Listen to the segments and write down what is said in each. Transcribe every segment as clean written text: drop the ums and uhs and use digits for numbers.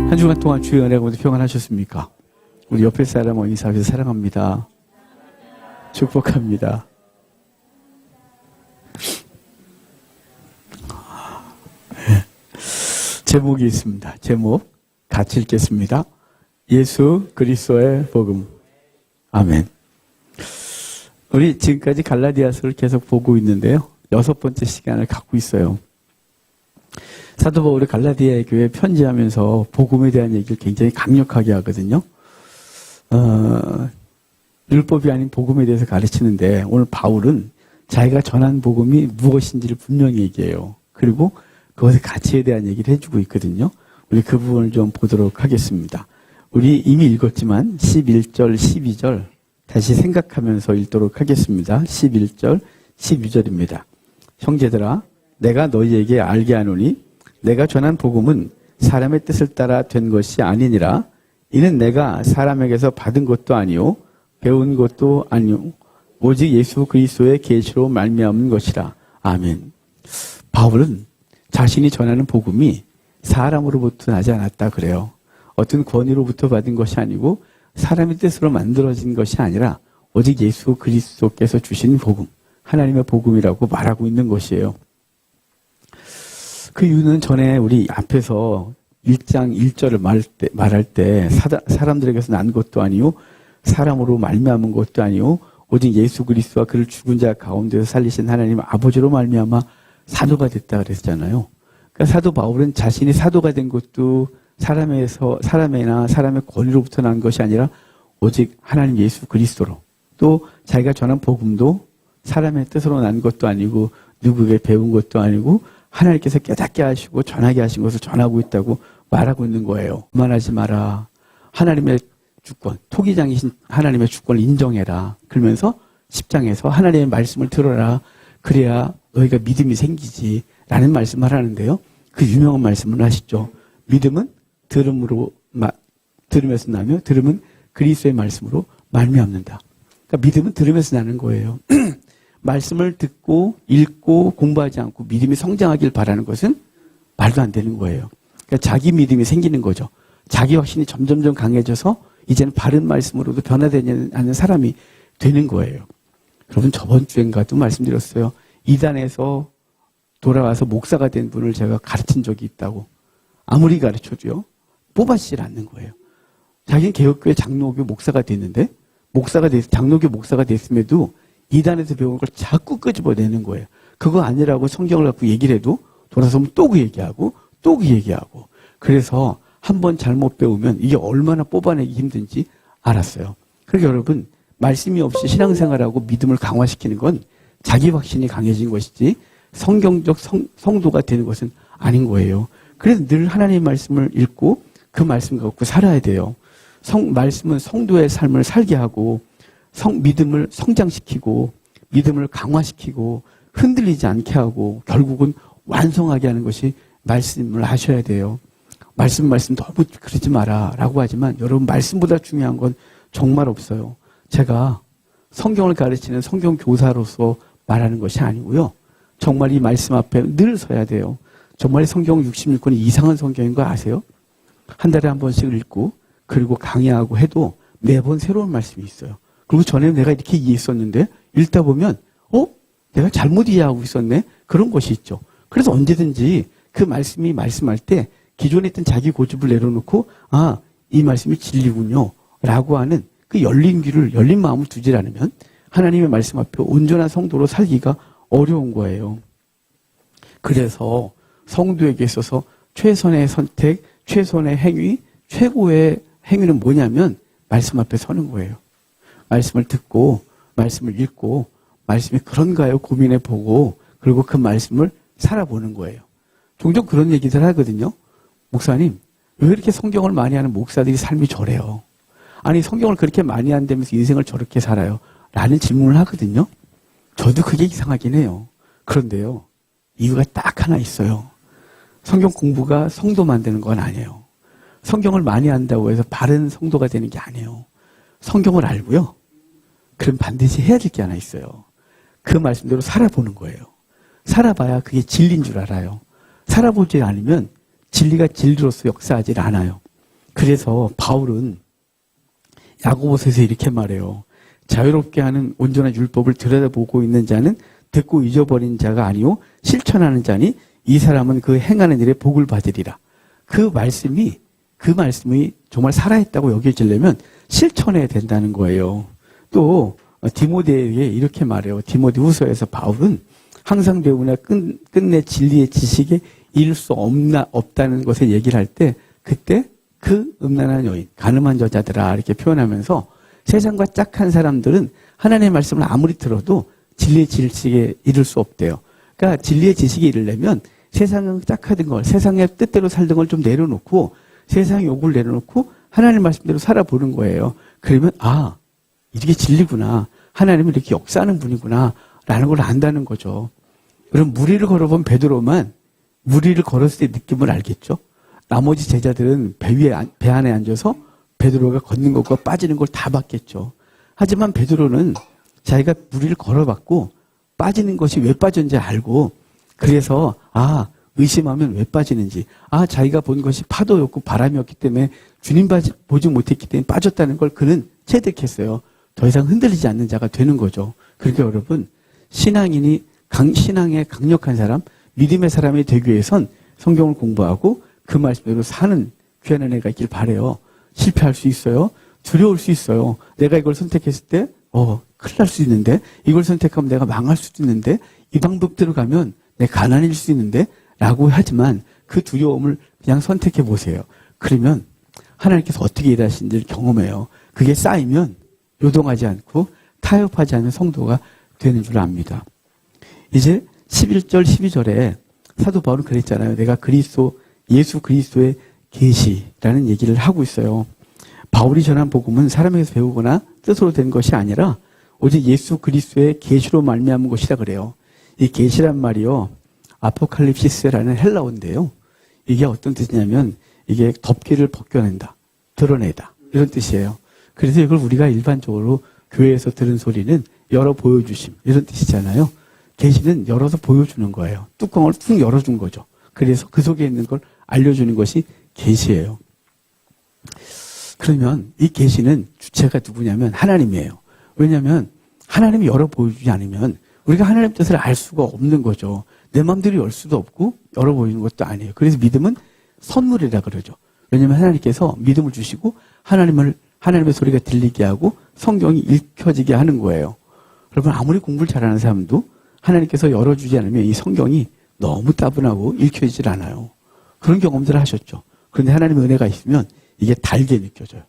한 주간 동안 주의 은혜가 모두 평안하셨습니까? 우리 옆에 사람 인사해서 사랑합니다. 축복합니다. 제목이 있습니다. 제목 같이 읽겠습니다. 예수 그리스도의 복음. 아멘. 우리 지금까지 갈라디아서를 계속 보고 있는데요. 6번째 시간을 갖고 있어요. 사도 바울이 갈라디아 교회에 편지하면서 복음에 대한 얘기를 굉장히 강력하게 하거든요. 율법이 아닌 복음에 대해서 가르치는데 오늘 바울은 자기가 전한 복음이 무엇인지를 분명히 얘기해요. 그리고 그것의 가치에 대한 얘기를 해주고 있거든요. 우리 그 부분을 좀 보도록 하겠습니다. 우리 이미 읽었지만 11절, 12절 다시 생각하면서 읽도록 하겠습니다. 11절, 12절입니다. 형제들아, 내가 너희에게 알게 하노니 내가 전한 복음은 사람의 뜻을 따라 된 것이 아니니라. 이는 내가 사람에게서 받은 것도 아니요 배운 것도 아니요 오직 예수 그리스도의 계시로 말미암은 것이라. 아멘. 바울은 자신이 전하는 복음이 사람으로부터 나지 않았다 그래요. 어떤 권위로부터 받은 것이 아니고 사람의 뜻으로 만들어진 것이 아니라 오직 예수 그리스도께서 주신 복음, 하나님의 복음이라고 말하고 있는 것이에요. 그 이유는 전에 우리 앞에서 1장 1절을 말할 때 사람들에게서 난 것도 아니요 사람으로 말미암은 것도 아니요 오직 예수 그리스도와 그를 죽은 자 가운데서 살리신 하나님 아버지로 말미암아 사도가 됐다 그랬잖아요. 그러니까 사도 바울은 자신이 사도가 된 것도 사람이나 사람의 권위로부터 난 것이 아니라 오직 하나님 예수 그리스도로, 또 자기가 전한 복음도 사람의 뜻으로 난 것도 아니고 누구에게 배운 것도 아니고 하나님께서 깨닫게 하시고 전하게 하신 것을 전하고 있다고 말하고 있는 거예요. 그만하지 마라. 하나님의 주권, 토기장이신 하나님의 주권을 인정해라. 그러면서 10장에서 하나님의 말씀을 들어라. 그래야 너희가 믿음이 생기지. 라는 말씀을 하는데요. 그 유명한 말씀을 하시죠. 믿음은 들음에서 나며 들음은 그리스도의 말씀으로 말미암는다. 그러니까 믿음은 들음에서 나는 거예요. 말씀을 듣고 읽고 공부하지 않고 믿음이 성장하길 바라는 것은 말도 안 되는 거예요. 그러니까 자기 믿음이 생기는 거죠. 자기 확신이 점점점 강해져서 이제는 바른 말씀으로도 변화되지 않는 사람이 되는 거예요. 여러분, 저번 주엔가도 말씀드렸어요. 이단에서 돌아와서 목사가 된 분을 제가 가르친 적이 있다고. 아무리 가르쳐도요, 뽑아지질 않는 거예요. 자기는 개혁교회 장로교 목사가 됐는데, 장로교 목사가 됐음에도 이단에서 배운 걸 자꾸 끄집어내는 거예요. 그거 아니라고 성경을 갖고 얘기를 해도 돌아서면 또 그 얘기하고 또 그 얘기하고. 그래서 한번 잘못 배우면 이게 얼마나 뽑아내기 힘든지 알았어요. 그러니까 여러분, 말씀이 없이 신앙생활하고 믿음을 강화시키는 건 자기 확신이 강해진 것이지 성경적 성도가 되는 것은 아닌 거예요. 그래서 늘 하나님의 말씀을 읽고 그 말씀 갖고 살아야 돼요. 말씀은 성도의 삶을 살게 하고 믿음을 성장시키고 믿음을 강화시키고 흔들리지 않게 하고 결국은 완성하게 하는 것이 말씀을 하셔야 돼요. 말씀 너무 그러지 마라 라고 하지만 여러분, 말씀보다 중요한 건 정말 없어요. 제가 성경을 가르치는 성경 교사로서 말하는 것이 아니고요. 정말 이 말씀 앞에 늘 서야 돼요. 정말 성경 66권이 이상한 성경인 거 아세요? 한 달에 한 번씩 읽고 그리고 강의하고 해도 매번 새로운 말씀이 있어요. 그리고 전에 내가 이렇게 이해했었는데 읽다 보면 내가 잘못 이해하고 있었네? 그런 것이 있죠. 그래서 언제든지 그 말씀이 말씀할 때 기존에 있던 자기 고집을 내려놓고 이 말씀이 진리군요 라고 하는 그 열린 귀를, 열린 마음을 두지 않으면 하나님의 말씀 앞에 온전한 성도로 살기가 어려운 거예요. 그래서 성도에게 있어서 최선의 선택, 최선의 행위, 최고의 행위는 뭐냐면 말씀 앞에 서는 거예요. 말씀을 듣고 말씀을 읽고 말씀이 그런가요? 고민해보고 그리고 그 말씀을 살아보는 거예요. 종종 그런 얘기들 하거든요. 목사님, 왜 이렇게 성경을 많이 하는 목사들이 삶이 저래요? 아니, 성경을 그렇게 많이 한다면서 인생을 저렇게 살아요? 라는 질문을 하거든요. 저도 그게 이상하긴 해요. 그런데요, 이유가 딱 하나 있어요. 성경 공부가 성도 만드는 건 아니에요. 성경을 많이 한다고 해서 바른 성도가 되는 게 아니에요. 성경을 알고요, 그럼 반드시 해야 될 게 하나 있어요. 그 말씀대로 살아보는 거예요. 살아봐야 그게 진리인 줄 알아요. 살아보지 않으면 진리가 진리로서 역사하지 않아요. 그래서 바울은 야고보서에서 이렇게 말해요. 자유롭게 하는 온전한 율법을 들여다보고 있는 자는 듣고 잊어버린 자가 아니요 실천하는 자니 이 사람은 그 행하는 일에 복을 받으리라. 그 말씀이 정말 살아있다고 여겨지려면 실천해야 된다는 거예요. 또 디모데에게 이렇게 말해요. 디모데 후서에서 바울은 항상 배우나 끝내 진리의 지식에 이를 수 없다는 것을 얘기를 할 때 그때 그 음란한 여인, 가늠한 여자들아 이렇게 표현하면서 세상과 짝한 사람들은 하나님의 말씀을 아무리 들어도 진리의 지식에 이를 수 없대요. 그러니까 진리의 지식에 이르려면 세상은 짝하던 걸, 세상의 뜻대로 살던 걸 좀 내려놓고 세상의 요구를 내려놓고 하나님의 말씀대로 살아보는 거예요. 그러면 이게 진리구나. 하나님은 이렇게 역사하는 분이구나 라는 걸 안다는 거죠. 그럼 무리를 걸어본 베드로만 무리를 걸었을 때 느낌을 알겠죠. 나머지 제자들은 배 안에 앉아서 베드로가 걷는 것과 빠지는 걸 다 봤겠죠. 하지만 베드로는 자기가 무리를 걸어봤고 빠지는 것이 왜 빠졌는지 알고 그래서 의심하면 왜 빠지는지 자기가 본 것이 파도였고 바람이었기 때문에 주님 보지 못했기 때문에 빠졌다는 걸 그는 체득했어요. 더 이상 흔들리지 않는 자가 되는 거죠. 그러니까 여러분 신앙에 강력한 사람, 믿음의 사람이 되기 위해선 성경을 공부하고 그 말씀대로 사는 귀한 은혜가 있길 바라요. 실패할 수 있어요. 두려울 수 있어요. 내가 이걸 선택했을 때 큰일 날 수 있는데 이걸 선택하면 내가 망할 수도 있는데 이 방법대로 가면 내가 가난해질 수 있는데 라고 하지만 그 두려움을 그냥 선택해 보세요. 그러면 하나님께서 어떻게 일하시는지를 경험해요. 그게 쌓이면 요동하지 않고 타협하지 않는 성도가 되는 줄 압니다. 이제 11절 12절에 사도 바울은 그랬잖아요. 내가 예수 그리스도의 계시라는 얘기를 하고 있어요. 바울이 전한 복음은 사람에게서 배우거나 뜻으로 된 것이 아니라 오직 예수 그리스도의 계시로 말미암은 것이라 그래요. 이 계시란 말이요. 아포칼립시스라는 헬라어인데요. 이게 어떤 뜻이냐면 이게 덮개를 벗겨낸다. 드러내다. 이런 뜻이에요. 그래서 이걸 우리가 일반적으로 교회에서 들은 소리는 열어 보여주심. 이런 뜻이잖아요. 계시는 열어서 보여주는 거예요. 뚜껑을 툭 열어준 거죠. 그래서 그 속에 있는 걸 알려주는 것이 계시예요. 그러면 이 계시는 주체가 누구냐면 하나님이에요. 왜냐하면 하나님이 열어 보여주지 않으면 우리가 하나님 뜻을 알 수가 없는 거죠. 내 마음대로 열 수도 없고 열어 보이는 것도 아니에요. 그래서 믿음은 선물이라 그러죠. 왜냐하면 하나님께서 믿음을 주시고 하나님의 소리가 들리게 하고 성경이 읽혀지게 하는 거예요. 여러분 아무리 공부를 잘하는 사람도 하나님께서 열어주지 않으면 이 성경이 너무 따분하고 읽혀지질 않아요. 그런 경험들을 하셨죠. 그런데 하나님의 은혜가 있으면 이게 달게 느껴져요.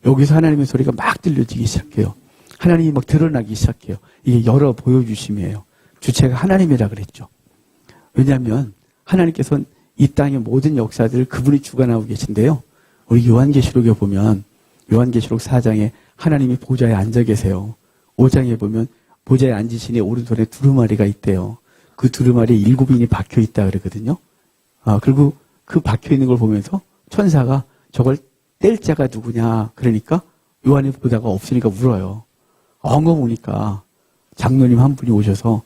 여기서 하나님의 소리가 막 들려지기 시작해요. 하나님이 막 드러나기 시작해요. 이게 열어 보여주심이에요. 주체가 하나님이라 그랬죠. 왜냐하면 하나님께서는 이 땅의 모든 역사들을 그분이 주관하고 계신데요. 우리 요한계시록에 보면 요한계시록 4장에 하나님이 보좌에 앉아 계세요. 5장에 보면 보좌에 앉으시니 오른손에 두루마리가 있대요. 그 두루마리에 7인이 박혀 있다 그러거든요. 그리고 그 박혀 있는 걸 보면서 천사가 저걸 뗄 자가 누구냐 그러니까 요한이 보다가 없으니까 울어요. 엉엉우니까 장로님 한 분이 오셔서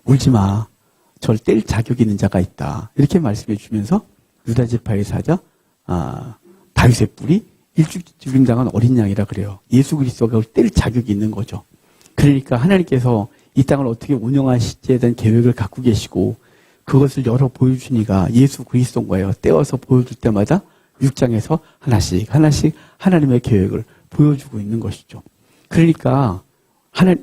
울지 마. 저를 뗄 자격이 있는 자가 있다. 이렇게 말씀해 주면서 유다 지파의 사자 다윗의 뿔이 일주일쯤 당한 어린 양이라 그래요. 예수 그리스도가 그걸 뗄 자격이 있는 거죠. 그러니까 하나님께서 이 땅을 어떻게 운영하실지에 대한 계획을 갖고 계시고 그것을 열어 보여주니까 예수 그리스도인 거예요. 떼어서 보여줄 때마다 6장에서 하나씩 하나님의 계획을 보여주고 있는 것이죠. 그러니까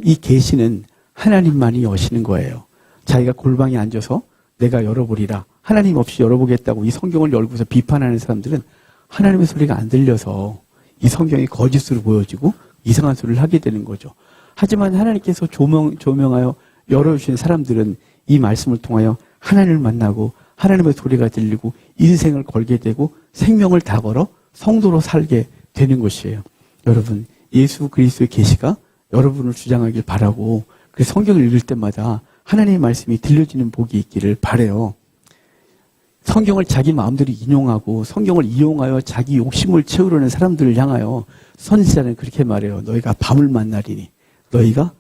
이 계시는 하나님만이 여시는 거예요. 자기가 골방에 앉아서 내가 열어보리라. 하나님 없이 열어보겠다고 이 성경을 열고서 비판하는 사람들은 하나님의 소리가 안 들려서 이 성경이 거짓으로 보여지고 이상한 소리를 하게 되는 거죠. 하지만 하나님께서 조명하여 열어주신 사람들은 이 말씀을 통하여 하나님을 만나고 하나님의 소리가 들리고 인생을 걸게 되고 생명을 다 걸어 성도로 살게 되는 것이에요. 여러분 예수 그리스도의 계시가 여러분을 주장하길 바라고 그래서 성경을 읽을 때마다 하나님의 말씀이 들려지는 복이 있기를 바라요. 성경을 자기 마음대로 인용하고 성경을 이용하여 자기 욕심을 채우려는 사람들을 향하여 선지자는 그렇게 말해요. 너희가 밤을 만나리니 너희가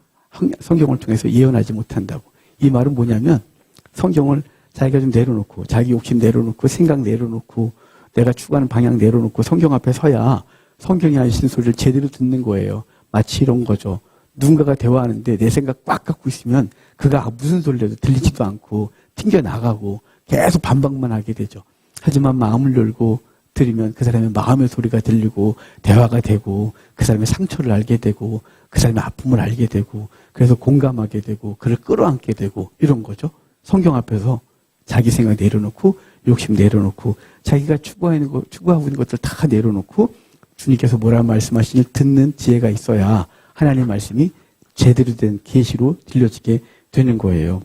성경을 통해서 예언하지 못한다고. 이 말은 뭐냐면 성경을 자기가 좀 내려놓고 자기 욕심 내려놓고 생각 내려놓고 내가 추구하는 방향 내려놓고 성경 앞에 서야 성경이 하시는 소리를 제대로 듣는 거예요. 마치 이런 거죠. 누군가가 대화하는데 내 생각 꽉 갖고 있으면 그가 무슨 소리를 해도 들리지도 않고 튕겨나가고 계속 반박만 하게 되죠. 하지만 마음을 열고 들으면 그 사람의 마음의 소리가 들리고 대화가 되고 그 사람의 상처를 알게 되고 그 사람의 아픔을 알게 되고 그래서 공감하게 되고 그를 끌어안게 되고 이런 거죠. 성경 앞에서 자기 생각 내려놓고 욕심 내려놓고 자기가 추구하고 있는 것들 다 내려놓고 주님께서 뭐라 말씀하시니 듣는 지혜가 있어야 하나님의 말씀이 제대로 된 계시로 들려지게 되는 거예요.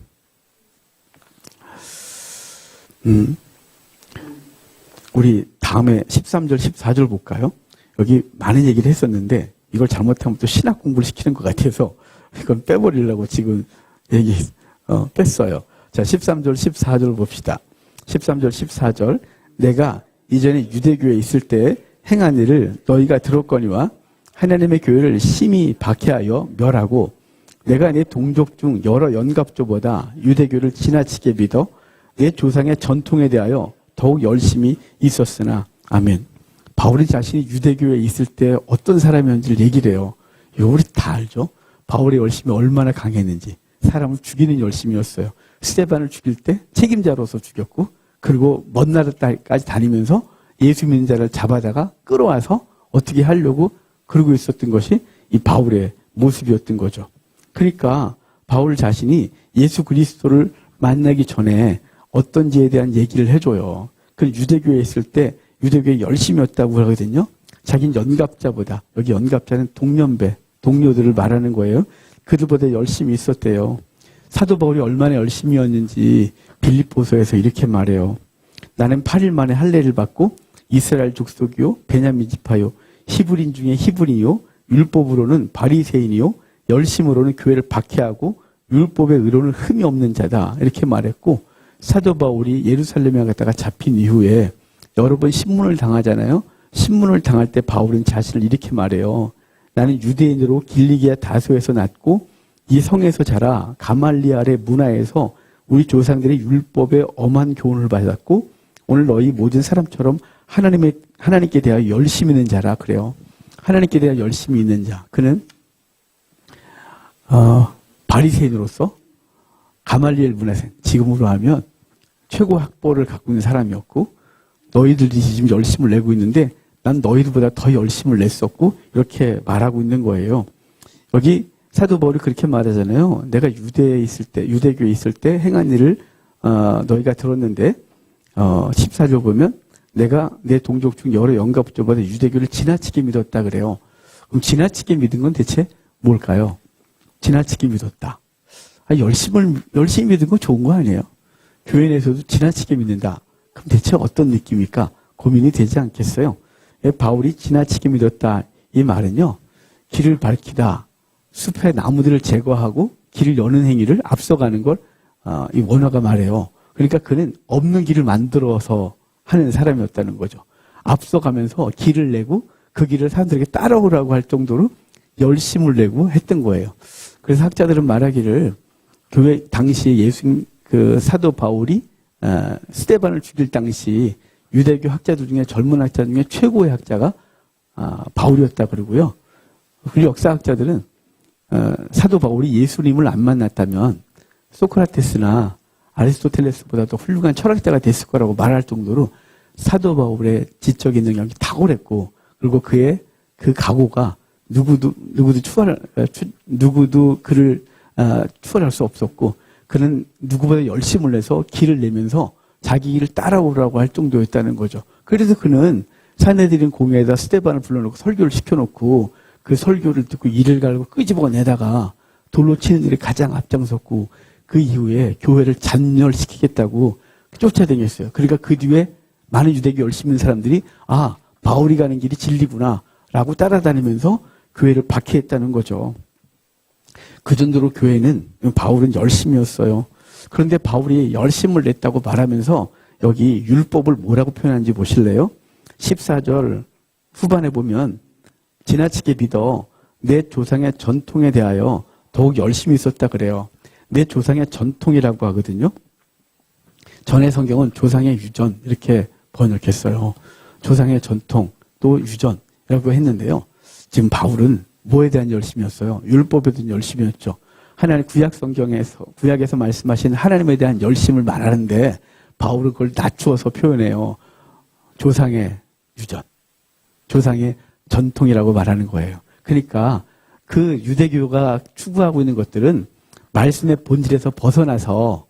우리 다음에 13절, 14절 볼까요? 여기 많은 얘기를 했었는데 이걸 잘못하면 또 신학 공부를 시키는 것 같아서 이건 빼버리려고 지금 뺐어요. 자, 13절, 14절 봅시다. 13절, 14절 내가 이전에 유대교에 있을 때 행한 일을 너희가 들었거니와 하나님의 교회를 심히 박해하여 멸하고 내가 내 동족 중 여러 연갑조보다 유대교를 지나치게 믿어 내 조상의 전통에 대하여 더욱 열심히 있었으나 아멘. 바울이 자신이 유대교에 있을 때 어떤 사람이었는지를 얘기를 해요. 이거 우리 다 알죠. 바울의 열심이 얼마나 강했는지. 사람을 죽이는 열심이었어요. 스데반을 죽일 때 책임자로서 죽였고 그리고 먼 나라까지 다니면서 예수 믿는 자를 잡아다가 끌어와서 어떻게 하려고 그러고 있었던 것이 이 바울의 모습이었던 거죠. 그러니까 바울 자신이 예수 그리스도를 만나기 전에 어떤지에 대한 얘기를 해줘요. 그 유대교에 있을 때 유대교에 열심이었다고 하거든요. 자기는 연갑자보다, 여기 연갑자는 동년배, 동료들을 말하는 거예요. 그들보다 열심히 있었대요. 사도 바울이 얼마나 열심이었는지 빌립보서에서 이렇게 말해요. 나는 8일 만에 할례를 받고 이스라엘 족속이요 베냐민 지파요 히브리인 중에 히브리요 율법으로는 바리새인이요 열심으로는 교회를 박해하고 율법의 의로는 흠이 없는 자다 이렇게 말했고 사도 바울이 예루살렘에 갔다가 잡힌 이후에 여러 번 신문을 당하잖아요. 신문을 당할 때 바울은 자신을 이렇게 말해요. 나는 유대인으로 길리기아 다소에서 났고 이 성에서 자라 가말리알의 문화에서 우리 조상들의 율법에 엄한 교훈을 받았고 오늘 너희 모든 사람처럼 하나님께 대하여 열심히 있는 자라 그래요. 하나님께 대하여 열심히 있는 자. 그는 바리새인으로서 가말리엘 문화생 지금으로 하면 최고 학벌을 갖고 있는 사람이었고 너희들이 지금 열심을 내고 있는데 난 너희들보다 더 열심을 냈었고 이렇게 말하고 있는 거예요. 여기 사도 바울이 그렇게 말하잖아요. 내가 유대교에 있을 때 행한 일을 너희가 들었는데 14절 보면 내가 내 동족 중 여러 연갑조보다 유대교를 지나치게 믿었다 그래요. 그럼 지나치게 믿은 건 대체 뭘까요? 지나치게 믿었다. 열심히 믿은 건 좋은 거 아니에요? 교회 내에서도 지나치게 믿는다. 그럼 대체 어떤 느낌일까? 고민이 되지 않겠어요? 바울이 지나치게 믿었다. 이 말은요. 길을 밝히다. 숲의 나무들을 제거하고 길을 여는 행위를 앞서가는 걸 이 원어가 말해요. 그러니까 그는 없는 길을 만들어서 하는 사람이었다는 거죠. 앞서가면서 길을 내고 그 길을 사람들에게 따라오라고 할 정도로 열심을 내고 했던 거예요. 그래서 학자들은 말하기를 교회 당시에 그 사도 바울이 스데반을 죽일 당시 유대교 학자들 중에 젊은 학자 중에 최고의 학자가 바울이었다 그러고요. 그리고 역사학자들은 사도 바울이 예수님을 안 만났다면 소크라테스나 아리스토텔레스보다 더 훌륭한 철학자가 됐을 거라고 말할 정도로 사도 바울의 지적인 능력이 탁월했고 그리고 그의 그 각오가 누구도 그를 추월할 수 없었고 그는 누구보다 열심을 내서 길을 내면서 자기 길을 따라오라고 할 정도였다는 거죠. 그래서 그는 사내들인 공회에다 스데반을 불러놓고 설교를 시켜놓고 그 설교를 듣고 이를 갈고 끄집어내다가 돌로 치는 일에 가장 앞장섰고 그 이후에 교회를 잔멸시키겠다고 쫓아다녔어요. 그러니까 그 뒤에 많은 유대교 열심히 있는 사람들이 바울이 가는 길이 진리구나 라고 따라다니면서 교회를 박해했다는 거죠. 그 정도로 바울은 열심이었어요. 그런데 바울이 열심을 냈다고 말하면서 여기 율법을 뭐라고 표현하는지 보실래요? 14절 후반에 보면 지나치게 믿어 내 조상의 전통에 대하여 더욱 열심히 있었다 그래요. 내 조상의 전통이라고 하거든요. 전의 성경은 조상의 유전 이렇게 번역했어요. 조상의 전통, 또 유전이라고 했는데요. 지금 바울은 뭐에 대한 열심이었어요? 율법에 대한 열심이었죠. 하나님 구약에서 말씀하신 하나님에 대한 열심을 말하는데 바울은 그걸 낮추어서 표현해요. 조상의 유전, 조상의 전통이라고 말하는 거예요. 그러니까 그 유대교가 추구하고 있는 것들은 말씀의 본질에서 벗어나서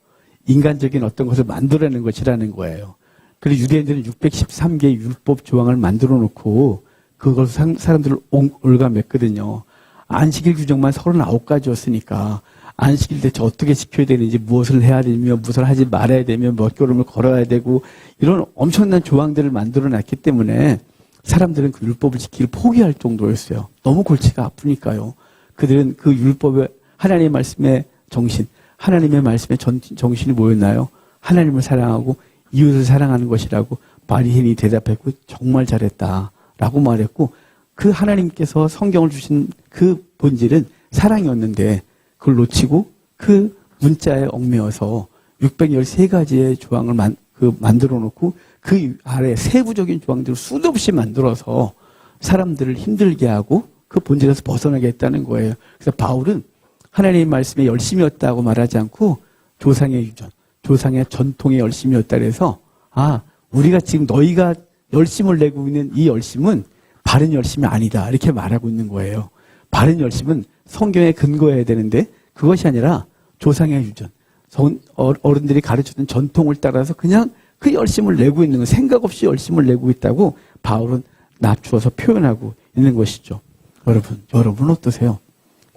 인간적인 어떤 것을 만들어내는 것이라는 거예요. 그리고 유대인들은 613개의 율법 조항을 만들어 놓고 그걸 사람들을 올가맸거든요. 안식일 규정만 39가지였으니까 안식일 대체 어떻게 지켜야 되는지, 무엇을 해야 되며 무엇을 하지 말아야 되며 몇 걸음을 걸어야 되고 이런 엄청난 조항들을 만들어 놨기 때문에 사람들은 그 율법을 지키기를 포기할 정도였어요. 너무 골치가 아프니까요. 그들은 그 율법의 하나님의 말씀의 정신, 하나님의 말씀의 정신이 뭐였나요? 하나님을 사랑하고 이웃을 사랑하는 것이라고 바리새인이 대답했고 정말 잘했다라고 말했고, 그 하나님께서 성경을 주신 그 본질은 사랑이었는데 그걸 놓치고 그 문자에 얽매여서 613가지의 조항을 만들어 놓고 그 아래 세부적인 조항들을 수도 없이 만들어서 사람들을 힘들게 하고 그 본질에서 벗어나게 했다는 거예요. 그래서 바울은 하나님의 말씀에 열심이었다고 말하지 않고 조상의 유전, 조상의 전통의 열심이었다 그래서 우리가 지금 너희가 열심을 내고 있는 이 열심은 바른 열심이 아니다 이렇게 말하고 있는 거예요. 바른 열심은 성경에 근거해야 되는데 그것이 아니라 조상의 유전, 어른들이 가르쳐준 전통을 따라서 그냥 그 열심을 내고 있는 거, 생각 없이 열심을 내고 있다고 바울은 낮추어서 표현하고 있는 것이죠. 여러분 어떠세요?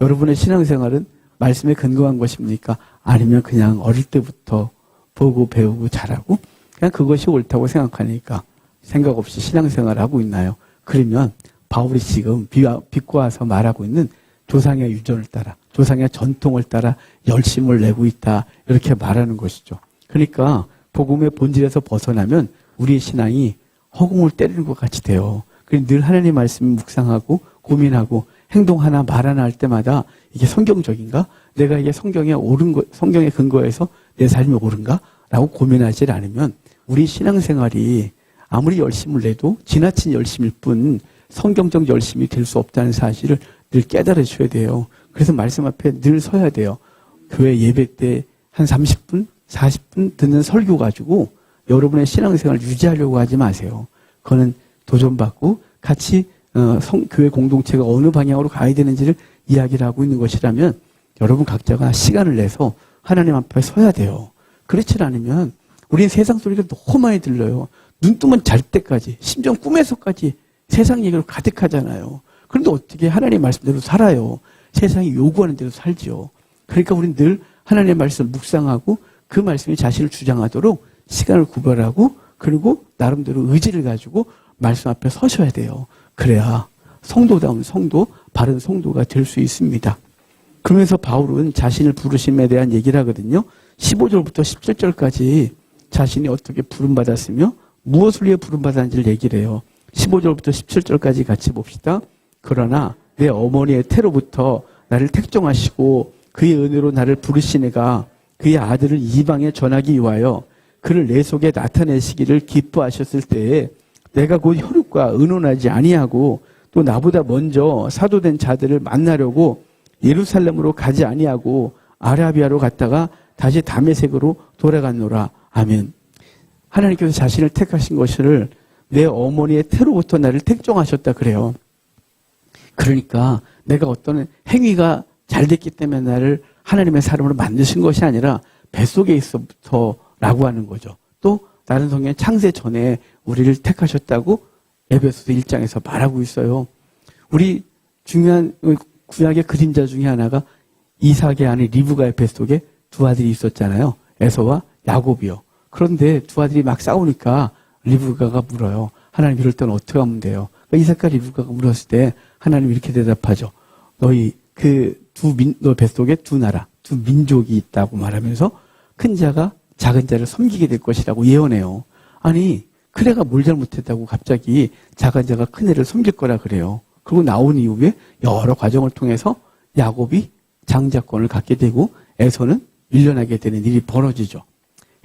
여러분의 신앙생활은 말씀에 근거한 것입니까? 아니면 그냥 어릴 때부터 보고 배우고 잘하고 그냥 그것이 옳다고 생각하니까 생각 없이 신앙생활을 하고 있나요? 그러면 바울이 지금 비꼬아서 말하고 있는 조상의 유전을 따라, 조상의 전통을 따라 열심을 내고 있다 이렇게 말하는 것이죠. 그러니까 복음의 본질에서 벗어나면 우리의 신앙이 허공을 때리는 것 같이 돼요. 그래서 늘 하나님의 말씀을 묵상하고 고민하고 행동 하나 말 하나 할 때마다 이게 성경적인가? 내가 이게 성경에 근거해서 내 삶이 옳은가? 라고 고민하지 않으면 우리 신앙생활이 아무리 열심을 내도 지나친 열심일 뿐 성경적 열심이 될 수 없다는 사실을 늘 깨달으셔야 돼요. 그래서 말씀 앞에 늘 서야 돼요. 교회 예배 때 한 30분, 40분 듣는 설교 가지고 여러분의 신앙생활을 유지하려고 하지 마세요. 그거는 도전받고 같이 교회 공동체가 어느 방향으로 가야 되는지를 이야기를 하고 있는 것이라면 여러분 각자가 시간을 내서 하나님 앞에 서야 돼요. 그렇지 않으면 우리는 세상 소리가 너무 많이 들려요. 눈 뜨면 잘 때까지, 심지어 꿈에서까지 세상 얘기로 가득하잖아요. 그런데 어떻게 하나님의 말씀대로 살아요? 세상이 요구하는 대로 살지요. 그러니까 우리는 늘 하나님의 말씀을 묵상하고 그 말씀이 자신을 주장하도록 시간을 구별하고 그리고 나름대로 의지를 가지고 말씀 앞에 서셔야 돼요. 그래야 성도다운 성도, 바른 성도가 될 수 있습니다. 그러면서 바울은 자신을 부르심에 대한 얘기를 하거든요. 15절부터 17절까지 자신이 어떻게 부름받았으며 무엇을 위해 부름받았는지를 얘기를 해요. 15절부터 17절까지 같이 봅시다. 그러나 내 어머니의 태로부터 나를 택정하시고 그의 은혜로 나를 부르시니가 그의 아들을 이방에 전하기 위하여 그를 내 속에 나타내시기를 기뻐하셨을 때에 내가 곧 혈육과 의논하지 아니하고 또 나보다 먼저 사도된 자들을 만나려고 예루살렘으로 가지 아니하고 아라비아로 갔다가 다시 다메섹으로 돌아갔노라. 아멘. 하나님께서 자신을 택하신 것을 내 어머니의 태로부터 나를 택정하셨다 그래요. 그러니까 내가 어떤 행위가 잘 됐기 때문에 나를 하나님의 사람으로 만드신 것이 아니라 뱃속에 있어부터라고 하는 거죠. 또 다른 성경에 창세 전에 우리를 택하셨다고 에베소서 1장에서 말하고 있어요. 우리 중요한 구약의 그림자 중에 하나가 이삭의 아내 리브가의 뱃속에 두 아들이 있었잖아요. 에서와 야곱이요. 그런데 두 아들이 막 싸우니까 리브가가 물어요. 하나님 이럴 때는 어떻게 하면 돼요? 그러니까 이삭과 리브가가 물었을 때 하나님 이렇게 대답하죠. 너희 너 뱃속에 두 나라, 두 민족이 있다고 말하면서 큰 자가 작은 자를 섬기게 될 것이라고 예언해요. 아니 그래가 뭘 잘못했다고 갑자기 작은 자가 큰 애를 섬길 거라 그래요. 그리고 나온 이후에 여러 과정을 통해서 야곱이 장자권을 갖게 되고 에서는 밀려나게 되는 일이 벌어지죠.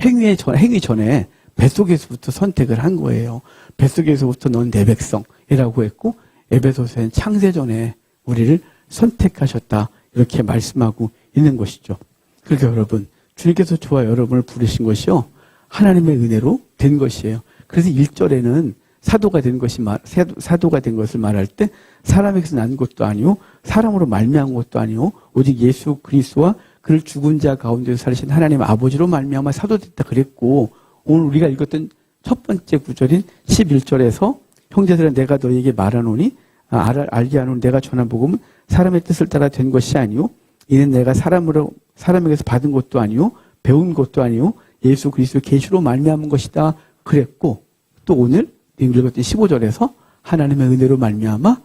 행위 전에 뱃속에서부터 선택을 한 거예요. 뱃속에서부터 넌 내 백성이라고 했고 에베소서엔 창세전에 우리를 선택하셨다 이렇게 말씀하고 있는 것이죠. 그러니까 여러분 주님께서 저와 여러분을 부르신 것이요 하나님의 은혜로 된 것이에요. 그래서 1절에는 사도가 된 것을 말할 때 사람에게서 난 것도 아니요 사람으로 말미암은 것도 아니요 오직 예수 그리스도와 그를 죽은 자 가운데서 살리신 하나님 아버지로 말미암아 사도됐다 그랬고 오늘 우리가 읽었던 첫 번째 구절인 11절에서 형제들아 내가 너희에게 말하노니 알게 하노니 내가 전한 복음은 사람의 뜻을 따라 된 것이 아니요 이는 내가 사람에게서 받은 것도 아니요 배운 것도 아니요 예수 그리스도의 계시로 말미암은 것이다 그랬고 또 오늘 읽었던 15절에서 하나님의 은혜로 말미암아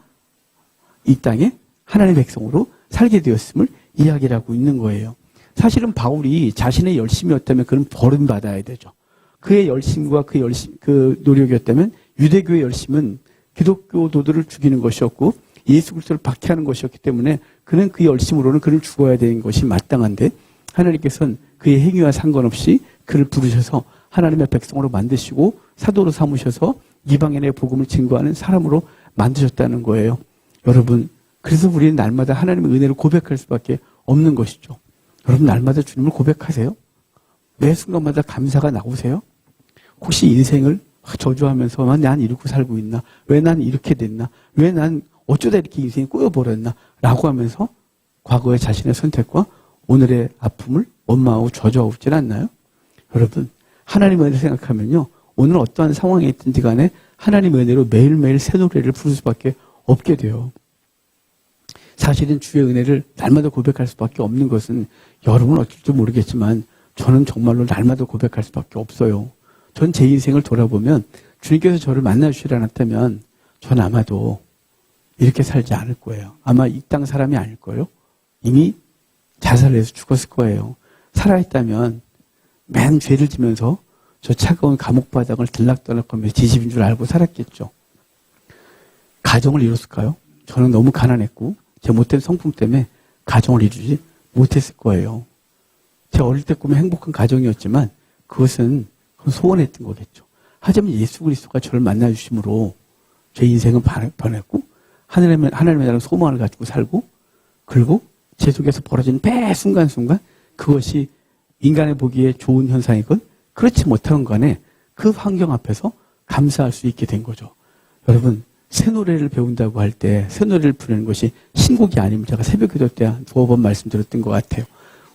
이 땅에 하나님의 백성으로 살게 되었음을 이야기를 하고 있는 거예요. 사실은 바울이 자신의 열심이었다면 그는 버림받아야 되죠. 그의 열심과 그 노력이었다면 유대교의 열심은 기독교도들을 죽이는 것이었고 예수 그리스도를 박해하는 것이었기 때문에 그는 그 열심으로는 그를 죽어야 되는 것이 마땅한데 하나님께서는 그의 행위와 상관없이 그를 부르셔서 하나님의 백성으로 만드시고 사도로 삼으셔서 이방인의 복음을 증거하는 사람으로 만드셨다는 거예요. 여러분 그래서 우리는 날마다 하나님의 은혜를 고백할 수밖에 없는 것이죠. 여러분 날마다 주님을 고백하세요? 매 순간마다 감사가 나오세요? 혹시 인생을 저주하면서 난 이러고 살고 있나? 왜 난 이렇게 됐나? 왜 난 어쩌다 이렇게 인생이 꼬여버렸나? 라고 하면서 과거의 자신의 선택과 오늘의 아픔을 원망하고 저주하고 않나요? 여러분 하나님의 은혜를 생각하면요. 오늘 어떠한 상황에 있든지 간에 하나님의 은혜로 매일매일 새 노래를 부를 수밖에 없게 돼요. 사실은 주의 은혜를 날마다 고백할 수밖에 없는 것은 여러분은 어쩔지 모르겠지만 저는 정말로 날마다 고백할 수밖에 없어요. 전 제 인생을 돌아보면 주님께서 저를 만나주시지 않았다면 전 아마도 이렇게 살지 않을 거예요. 아마 이 땅 사람이 아닐 거예요. 이미 자살을 해서 죽었을 거예요. 살아있다면 맨 죄를 지면서 저 차가운 감옥 바닥을 들락달락하면서 지집인 줄 알고 살았겠죠. 가정을 이뤘을까요? 저는 너무 가난했고 제 못된 성품 때문에 가정을 이루지 못했을 거예요. 제 어릴 때 꿈이 행복한 가정이었지만 그것은 소원했던 거겠죠. 하지만 예수 그리스도가 저를 만나주심으로 제 인생은 변했고 하나님의 나라는 소망을 가지고 살고 그리고 제 속에서 벌어진 매 순간순간 그것이 인간의 보기에 좋은 현상이건 그렇지 못한 간에 그 환경 앞에서 감사할 수 있게 된 거죠. 여러분 새 노래를 배운다고 할 때 새 노래를 부르는 것이 신곡이 아니면 제가 새벽기도 때 두어 번 말씀드렸던 것 같아요.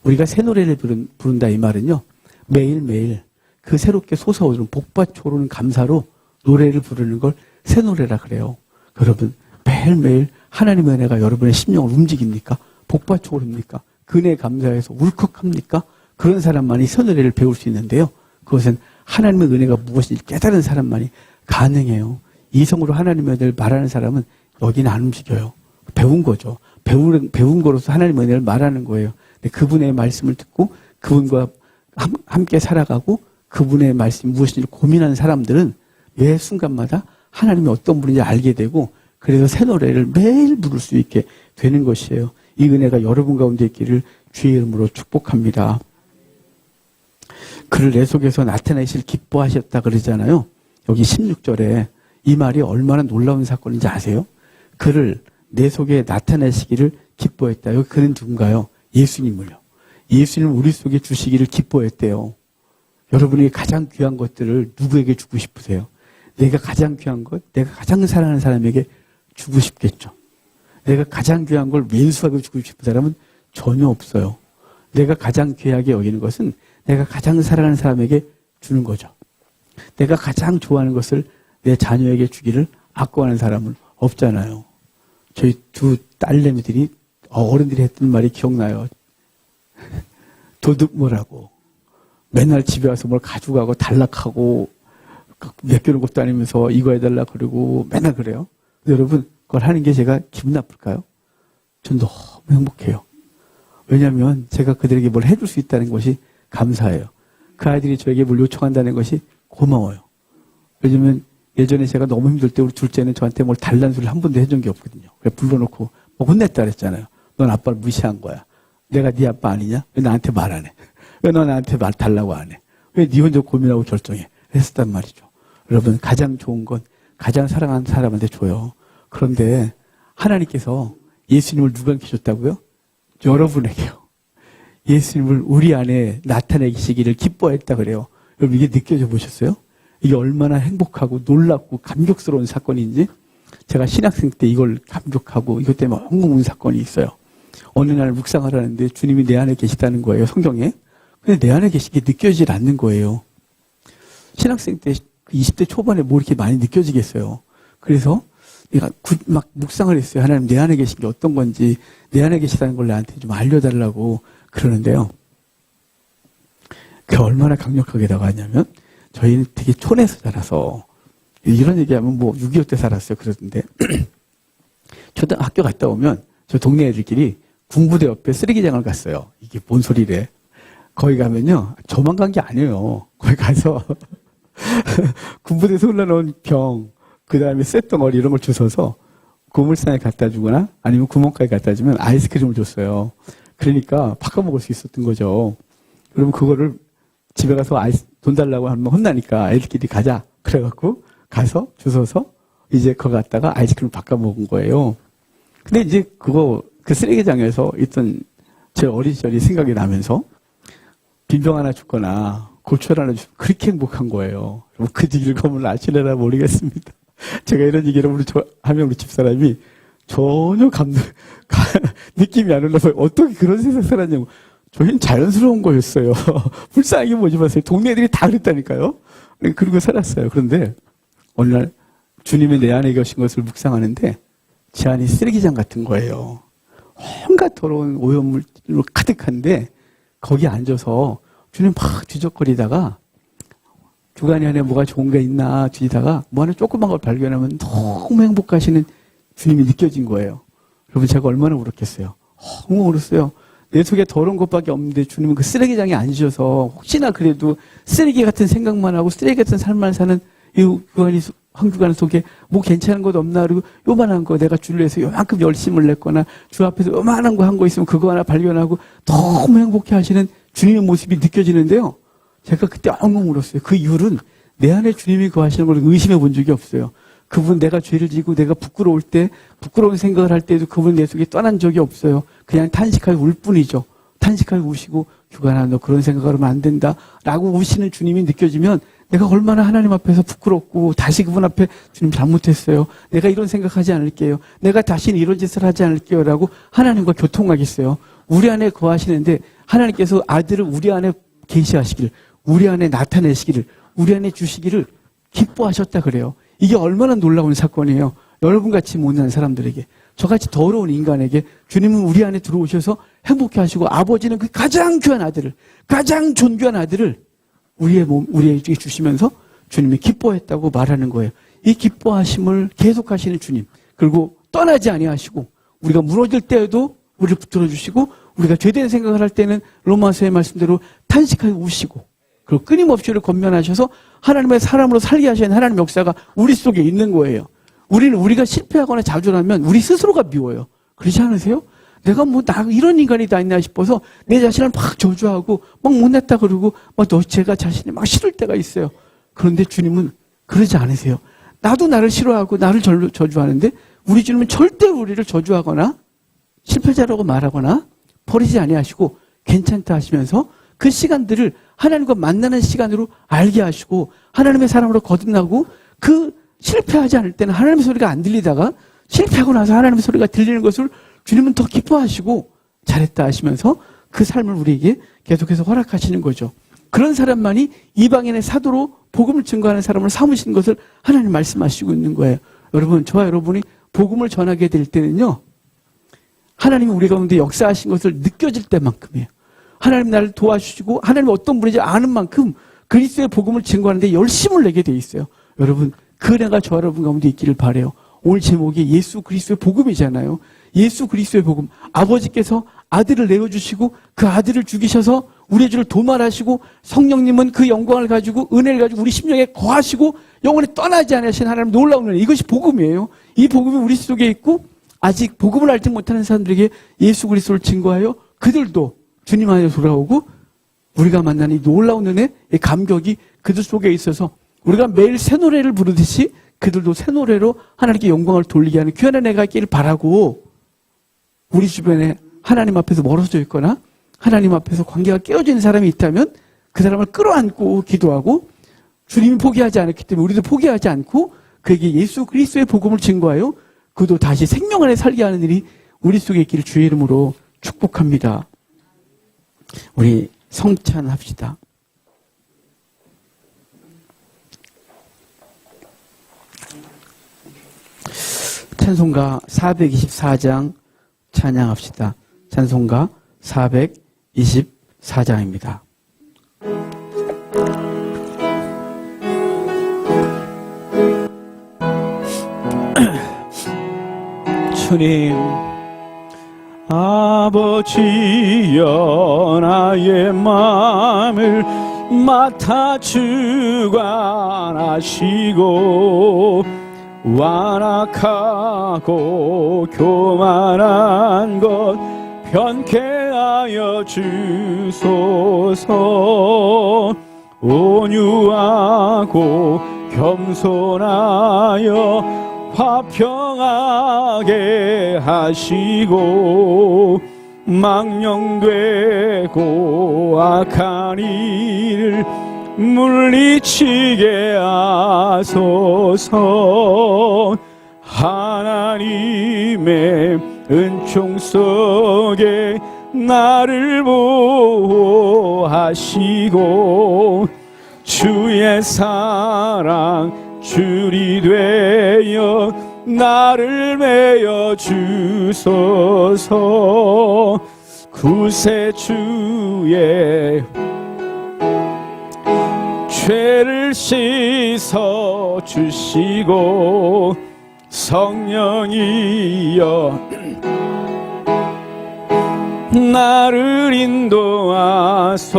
우리가 새 노래를 부른다 이 말은요. 매일매일 그 새롭게 솟아오르는 복받쳐 오르는 감사로 노래를 부르는 걸 새 노래라 그래요. 여러분 매일매일 하나님의 은혜가 여러분의 심령을 움직입니까? 복받쳐 오릅니까? 그네 감사해서 울컥합니까? 그런 사람만이 새 노래를 배울 수 있는데요. 그것은 하나님의 은혜가 무엇인지 깨달은 사람만이 가능해요. 이성으로 하나님의 은혜를 말하는 사람은 여기는 안 움직여요. 배운 거죠. 배운 거로서 하나님의 은혜를 말하는 거예요. 근데 그분의 말씀을 듣고 그분과 함께 살아가고 그분의 말씀이 무엇인지 고민하는 사람들은 매 순간마다 하나님이 어떤 분인지 알게 되고 그래서 새 노래를 매일 부를 수 있게 되는 것이에요. 이 은혜가 여러분 가운데 있기를 주의 이름으로 축복합니다. 그를 내 속에서 나타내실 기뻐하셨다 그러잖아요. 여기 16절에 이 말이 얼마나 놀라운 사건인지 아세요? 그를 내 속에 나타내시기를 기뻐했다. 여기 그는 누군가요? 예수님을요. 예수님을 우리 속에 주시기를 기뻐했대요. 여러분이 가장 귀한 것들을 누구에게 주고 싶으세요? 내가 가장 귀한 것, 내가 가장 사랑하는 사람에게 주고 싶겠죠. 내가 가장 귀한 걸 왼수하게 주고 싶은 사람은 전혀 없어요. 내가 가장 귀하게 여기는 것은 내가 가장 사랑하는 사람에게 주는 거죠. 내가 가장 좋아하는 것을 내 자녀에게 주기를 아까워하는 사람은 없잖아요. 저희 두 딸내미들이 어른들이 했던 말이 기억나요. 도둑뭐라고 맨날 집에 와서 뭘 가져가고 단락하고 맡겨놓은 것도 아니면서 이거 해달라 그러고 맨날 그래요. 여러분 그걸 하는 게 제가 기분 나쁠까요? 전 너무 행복해요. 왜냐하면 제가 그들에게 뭘 해줄 수 있다는 것이 감사해요. 그 아이들이 저에게 뭘 요청한다는 것이 고마워요. 왜냐면 예전에 제가 너무 힘들 때 우리 둘째는 저한테 뭘 달라는 소리를 한 번도 해준 게 없거든요. 그래서 불러놓고 뭐 혼냈다 그랬잖아요. 넌 아빠를 무시한 거야. 내가 네 아빠 아니냐? 왜 나한테 말 안 해? 왜 너 나한테 말 달라고 안 해? 왜 네 혼자 고민하고 결정해? 했었단 말이죠. 여러분, 가장 좋은 건 가장 사랑하는 사람한테 줘요. 그런데 하나님께서 예수님을 누구한테 줬다고요? 여러분에게요. 예수님을 우리 안에 나타내시기를 기뻐했다 그래요. 여러분, 이게 느껴져 보셨어요? 이게 얼마나 행복하고 놀랍고 감격스러운 사건인지. 제가 신학생 때 이걸 감격하고 이것 때문에 엉엉 운 사건이 있어요. 어느 날 묵상을 하는데 주님이 내 안에 계시다는 거예요, 성경에. 근데 내 안에 계시게 느껴지질 않는 거예요. 신학생 때 20대 초반에 뭐 이렇게 많이 느껴지겠어요. 그래서 내가 막 묵상을 했어요. 하나님, 내 안에 계신 게 어떤 건지, 내 안에 계시다는 걸 나한테 좀 알려달라고 그러는데요. 그게 얼마나 강력하게 다가왔냐면, 저희는 되게 촌에서 자라서, 이런 얘기하면 뭐 6.25 때 살았어요. 그러던데. 초등학교 갔다 오면, 저 동네 애들끼리 군부대 옆에 쓰레기장을 갔어요. 이게 뭔 소리래. 거기 가면요, 저만 간 게 아니에요. 거기 가서, 군부대에서 흘러나온 병, 그 다음에 쇳덩어리 이런 걸 주워서 고물상에 갖다 주거나 아니면 구멍가에 갖다 주면 아이스크림을 줬어요. 그러니까 바꿔 먹을 수 있었던 거죠. 그러면 그거를 집에 가서 돈 달라고 하면 혼나니까 애들끼리 가자. 그래갖고 가서 주워서 이제 그거 갖다가 아이스크림을 바꿔 먹은 거예요. 근데 이제 그 쓰레기장에서 있던 제 어린 시절이 생각이 나면서 빈병 하나 줬거나 고추 하나 주면 그렇게 행복한 거예요. 그 뒤를 검을 아시려나 모르겠습니다. 제가 이런 얘기를 하면 우리 집사람이 전혀 느낌이 안 올라와요. 어떻게 그런 세상 살았냐고. 저희는 자연스러운 거였어요. 불쌍하게 보지 마세요. 동네 애들이 다 그랬다니까요. 그러고 살았어요. 그런데 어느 날 주님이 내 안에 계신 것을 묵상하는데 제 안이 쓰레기장 같은 거예요. 온갖 더러운 오염물로 가득한데 거기 앉아서 주님 막 뒤적거리다가 주간이 안에 뭐가 좋은 게 있나 뒤지다가 뭐 하나 조그만 걸 발견하면 너무 행복하시는 주님이 느껴진 거예요. 여러분, 제가 얼마나 울었겠어요. 너무 울었어요. 내 속에 더러운 것밖에 없는데 주님은 그 쓰레기장에 앉으셔서 혹시나 그래도 쓰레기 같은 생각만 하고 쓰레기 같은 삶만 사는 이 황교안 속에 뭐 괜찮은 것 없나 그리고 요만한 거 내가 주를 위해서 요만큼 열심을 냈거나 주 앞에서 요만한 거 한 거 있으면 그거 하나 발견하고 너무 행복해 하시는 주님의 모습이 느껴지는데요. 제가 그때 엉엉 울었어요. 그 이유는 내 안에 주님이 거하시는 걸 의심해 본 적이 없어요. 그분 내가 죄를 지고 내가 부끄러울 때 부끄러운 생각을 할 때도 그분 내 속에 떠난 적이 없어요. 그냥 탄식하고 울 뿐이죠. 탄식하고 우시고 규관아 너 그런 생각을 하면 안 된다 라고 우시는 주님이 느껴지면 내가 얼마나 하나님 앞에서 부끄럽고 다시 그분 앞에 주님 잘못했어요. 내가 이런 생각하지 않을게요. 내가 다시는 이런 짓을 하지 않을게요 라고 하나님과 교통하겠어요. 우리 안에 거하시는데 하나님께서 아들을 우리 안에 계시하시기를 우리 안에 나타내시기를 우리 안에 주시기를 기뻐하셨다 그래요. 이게 얼마나 놀라운 사건이에요. 여러분같이 못난 사람들에게 저같이 더러운 인간에게 주님은 우리 안에 들어오셔서 행복해 하시고 아버지는 그 가장 귀한 아들을 가장 존귀한 아들을 우리에게 주시면서 주님이 기뻐했다고 말하는 거예요. 이 기뻐하심을 계속하시는 주님 그리고 떠나지 아니하시고 우리가 무너질 때에도 우리를 붙들어 주시고 우리가 죄된 생각을 할 때는 로마서의 말씀대로 탄식하게 우시고 그리고 끊임없이 우리를 권면하셔서 하나님의 사람으로 살게 하시는 하나님의 역사가 우리 속에 있는 거예요. 우리가 실패하거나 좌절하면 우리 스스로가 미워요. 그렇지 않으세요? 내가 이런 인간이 다 있나 싶어서 내 자신을 막 저주하고 막 못났다 그러고 제가 자신이 막 싫을 때가 있어요. 그런데 주님은 그러지 않으세요. 나도 나를 싫어하고 나를 저주하는데 우리 주님은 절대 우리를 저주하거나 실패자라고 말하거나 버리지 아니하시고 괜찮다 하시면서 그 시간들을 하나님과 만나는 시간으로 알게 하시고 하나님의 사람으로 거듭나고 그 실패하지 않을 때는 하나님의 소리가 안 들리다가 실패하고 나서 하나님의 소리가 들리는 것을 주님은 더 기뻐하시고 잘했다 하시면서 그 삶을 우리에게 계속해서 허락하시는 거죠. 그런 사람만이 이방인의 사도로 복음을 증거하는 사람을 삼으시는 것을 하나님 말씀하시고 있는 거예요. 여러분, 저와 여러분이 복음을 전하게 될 때는요. 하나님이 우리 가운데 역사하신 것을 느껴질 때만큼이에요. 하나님 나를 도와주시고 하나님이 어떤 분인지 아는 만큼 그리스도의 복음을 증거하는데 열심을 내게 돼 있어요. 여러분, 그 은혜가 저와 여러분 가운데 있기를 바라요. 오늘 제목이 예수 그리스도의 복음이잖아요. 예수 그리스도의 복음. 아버지께서 아들을 내어주시고 그 아들을 죽이셔서 우리의 죄를 도말하시고 성령님은 그 영광을 가지고 은혜를 가지고 우리 심령에 거하시고 영원히 떠나지 않으신 하나님 놀라운 은혜. 이것이 복음이에요. 이 복음이 우리 속에 있고 아직 복음을 알지 못하는 사람들에게 예수 그리스도를 증거하여 그들도 주님 안에 돌아오고 우리가 만난 이 놀라운 은혜, 이 감격이 그들 속에 있어서 우리가 매일 새 노래를 부르듯이 그들도 새 노래로 하나님께 영광을 돌리게 하는 귀한 한 해가 있기를 바라고, 우리 주변에 하나님 앞에서 멀어져 있거나 하나님 앞에서 관계가 깨어지는 사람이 있다면 그 사람을 끌어안고 기도하고, 주님이 포기하지 않았기 때문에 우리도 포기하지 않고 그에게 예수 그리스도의 복음을 증거하여 그도 다시 생명 안에 살게 하는 일이 우리 속에 있기를 주의 이름으로 축복합니다. 우리 성찬합시다. 찬송가 424장 찬양합시다. 찬송가 424장입니다. 주님, 아버지여 나의 마음을 맡아 주관하시고 완악하고 교만한 것 변케하여 주소서. 온유하고 겸손하여 화평하게 하시고 망령되고 악한 일을 물리치게 하소서. 하나님의 은총 속에 나를 보호하시고 주의 사랑 줄이 되어 나를 메어 주소서. 구세주의 죄를 씻어 주시고 성령이여 나를 인도하소서.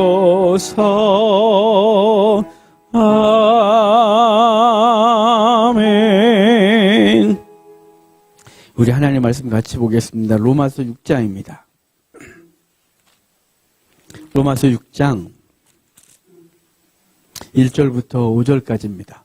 아멘. 우리 하나님 말씀 같이 보겠습니다. 로마서 6장입니다. 로마서 6장 1절부터 5절까지입니다.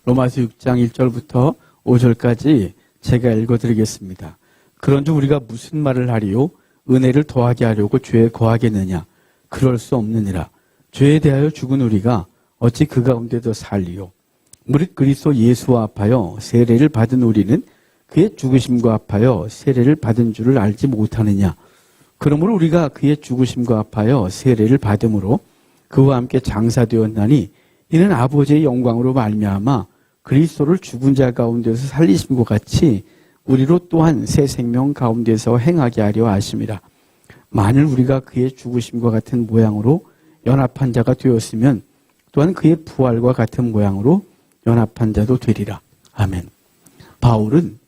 로마서 6장 1절부터 5절까지 제가 읽어드리겠습니다. 그런즉 우리가 무슨 말을 하리요? 은혜를 더하게 하려고 죄에 거하겠느냐? 그럴 수 없느니라. 죄에 대하여 죽은 우리가 어찌 그 가운데 더 살리요? 무릇 그리스도 예수와 합하여 세례를 받은 우리는 그의 죽으심과 합하여 세례를 받은 줄을 알지 못하느냐? 그러므로 우리가 그의 죽으심과 합하여 세례를 받음으로 그와 함께 장사되었나니 이는 아버지의 영광으로 말미암아 그리스도를 죽은 자 가운데서 살리심과 같이 우리로 또한 새 생명 가운데서 행하게 하려 하심이라. 만일 우리가 그의 죽으심과 같은 모양으로 연합한 자가 되었으면 또한 그의 부활과 같은 모양으로 연합한 자도 되리라. 아멘. 바울은